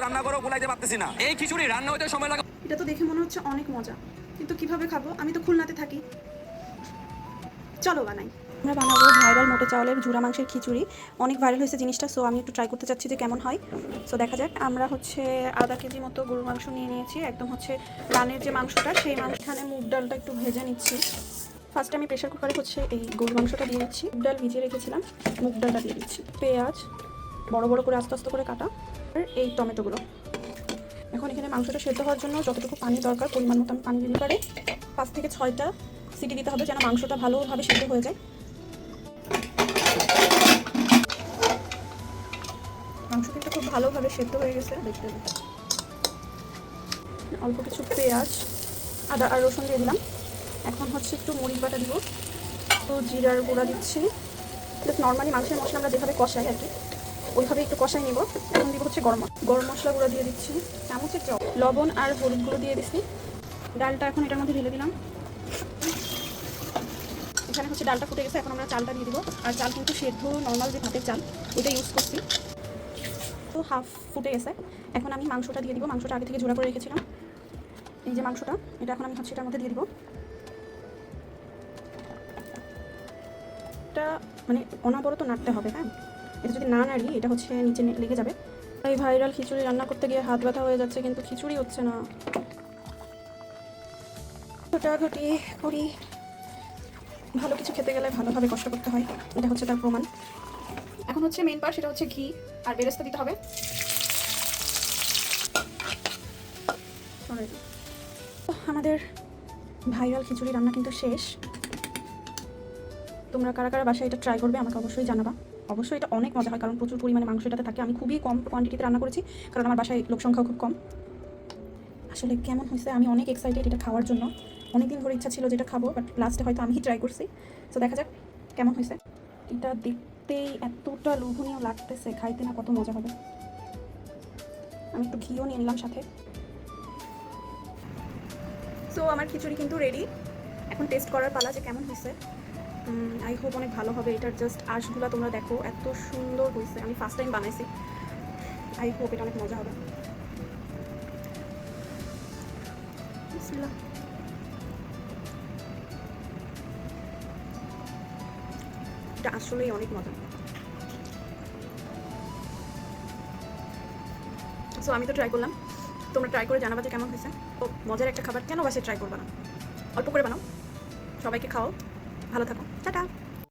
রান্না করো গুলাইতে পারতেছি না। এই খিচুড়ি রান্না হতে সময় লাগে। এটা তো দেখে মনে হচ্ছে অনেক মজা, কিন্তু কিভাবে খাবো? আমি তো খুলনাতে থাকি। চলো বানাই। আমরা বানাবো ভাইরাল মোটে চাউলের ঝুরা মাংসের খিচুড়ি। অনেক ভাইরাল হয়েছে জিনিসটা, সো আমি একটু ট্রাই করতে চাচ্ছি যে কেমন হয়। সো দেখা যাক। আমরা হচ্ছে আধা কেজি মতো গরুর মাংস নিয়ে নিয়েছি, একদম হচ্ছে রানের যে মাংসটা, সেই মাংসখানে মুগ ডালটা একটু ভেজে নিচ্ছি। ফার্স্টে আমি প্রেশার কুকারে হচ্ছে এই গরুর মাংসটা দিয়ে দিচ্ছি, মুগ ডাল ভিজিয়ে রেখেছিলাম, মুগ ডালটা দিয়ে দিচ্ছি, পেঁয়াজ বড় বড় করে আস্তে আস্তে করে কাটা, আর এই টমেটোগুলো। এখন এখানে মাংসটা সেদ্ধ হওয়ার জন্য যতটুকু পানি দরকার পরিমাণ মতো আমি পানি দিতে পারে 5 থেকে 6টা সিটি দিতে হবে, যেন মাংসটা ভালোভাবে সেদ্ধ হয়ে যায়। মাংস কিন্তু খুব ভালোভাবে সেদ্ধ হয়ে গেছে দেখতে। অল্প কিছু পেঁয়াজ, আদা আর রসুন দিয়ে দিলাম। এখন হচ্ছে একটু মরিচ বাটা দিব, তো জিরার গুঁড়া দিচ্ছি। জাস্ট নর্মালি মাংসের মশলা আমরা যেভাবে কষাই আর কি, ওইভাবে একটু কষাই নিব। এখন দিব হচ্ছে গরম মশলা গুঁড়া দিয়ে দিচ্ছি, চামচের চপ, লবণ আর হলুদ গুঁড়ো দিয়ে দিচ্ছি। ডালটা এখন এটার মধ্যে ঢেলে দিলাম। এখানে হচ্ছে ডালটা ফুটে গেছে, এখন আমরা চালটা দিয়ে দিব। আর চাল কিন্তু সেদ্ধ নর্মাল যে ভাতের চাল ওইটা ইউজ করছি। তো হাফ ফুটে গেছে, এখন আমি মাংসটা দিয়ে দিব। মাংসটা আগে থেকে ঝোড়া করে রেখেছিলাম, এই যে মাংসটা, এটা এখন আমি হচ্ছে এটার মধ্যে দিয়ে দিব। এটা মানে অনবরত নাড়তে হবে, হ্যাঁ, এটা যদি না নাড়ি এটা হচ্ছে নিচে লেগে যাবে। এই ভাইরাল খিচুড়ি রান্না করতে গিয়ে হাত ব্যথা হয়ে যাচ্ছে, কিন্তু খিচুড়ি হচ্ছে না। ঘটাঘটি করি, ভালো কিছু খেতে গেলে ভালোভাবে কষ্ট করতে হয়, এটা হচ্ছে তার প্রমাণ। এখন হচ্ছে মেইন পার্ট, সেটা হচ্ছে ঘি আর বেরেস্তা দিতে হবে। আমাদের ভাইরাল খিচুড়ি রান্না কিন্তু শেষ। তোমরা কারা কারা বাসায় এটা ট্রাই করবে আমাকে অবশ্যই জানাবা। অবশ্যই এটা অনেক মজা হয়, কারণ প্রচুর পরিমাণে মাংস এটাতে থাকে। আমি খুবই কম কোয়ান্টিটিতে রান্না করেছি, কারণ আমার বাসায় লোক সংখ্যাও খুব কম। আসলে কেমন হয়েছে আমি অনেক এক্সাইটেড এটা খাওয়ার জন্য। অনেকদিন ধরে ইচ্ছা ছিল যেটা খাবো, বাট লাস্টে হয়তো আমি ট্রাই করছি। তো দেখা যাক কেমন হয়েছে। এটা দেখতেই এতটা লোভনীয় লাগতেছে, খাইতে না কত মজা হবে। আমি একটু ঘিও নিয়ে নিলাম সাথে। সো আমার খিচুড়ি কিন্তু রেডি, এখন টেস্ট করার পালা যে কেমন হয়েছে। আই হোপ অনেক ভালো হবে। এটার জাস্ট আঁশগুলো তোমরা দেখো, এত সুন্দর হয়েছে। আমি ফার্স্ট টাইম বানাইছি, আই হোপ এটা অনেক মজা হবে। বিসমিল্লাহ। এটা আসলেই অনেক মজা। সো আমি তো ট্রাই করলাম, তোমরা ট্রাই করে জানাবা যে কেমন হয়েছে। ও মজার একটা খাবার, কেন বাসে ট্রাই করবা না? অল্প করে বানাও, সবাইকে খাও, ভালো থাকো।